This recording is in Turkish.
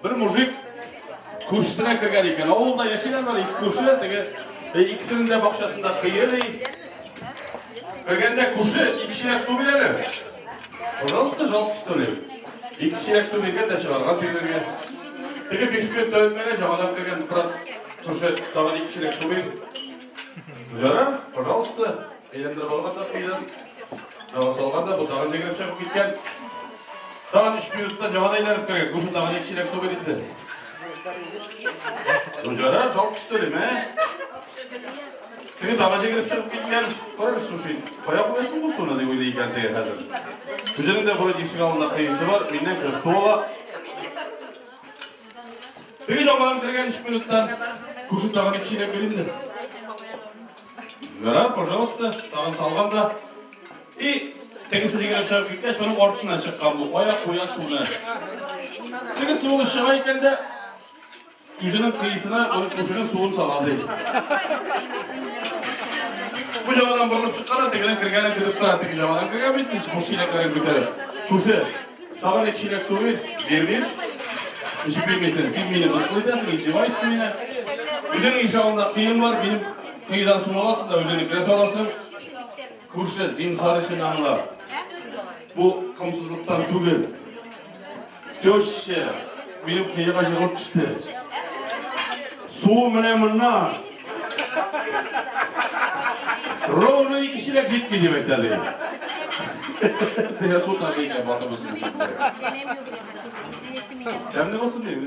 Bir mujik kursuna kirgan ekan. Ovulda yashaydilar ikki kursi, ikkisinin de boqchasida qiyili. Kirganda kursi ikki shilak suv beradi. Pожалуйста, жалко что ли? Ikki shilak suv berganda chiqargan tegirga. 5 minut dönmene javadan kirgan kursi tag'in ikki shilak suv berdi. Mujarrab, пожалуйста, eğlendirip olganda qiydan. Java solganda bu tag'in jigirib chiqib ketgan. Tag'in 3 minutda javadan aylanib kirgan. Kursi tag'in ikki shilak suv berdi. Mujarrab, жалко что ли, he? Çünkü damaca girip çıkıp gitken, görürsün şu koya koyasın bu suyuna diye oynayken diye hazır. Üzerinde burada işin altında kıyısı var, binden kırıp soğula. Peki jamanın kirgen 3 minuttan kuşun tağın ikişine bölündü. Görüp, пожалуйста, tağın salgan da. Tegisi girip çıkıp gitken, benim ortadan çıkan bu koya koya suyuna. Peki suyun ışığa iken de yüzünün kıyısına onun kuşunun suyunu saladı. Bu javadan burnum çıqqan, tegiden kirgani kirib turadi, tegi javadan kirgan bitmiş, bu shilaklarni ko'tarib. Kushi, tag'in 2 shilak suv bermayman. Ishib bermaysan, sen meni biz qo'ydasan, ichmaysan meni. O'zining ishog'ida qiyin bor, benim qiyidan suv olasan da o'zini kira solasan. Kushi, zinhor ishini angla. Bu qimsizlikdan tugul. Jo'shi, benim qiyiga jig'ib tushdi. Suv bilan bundan Rovno 2 shilak jetmi demek dedi. Sen tutar şeyle batı bulsun. Hem ne olsun diye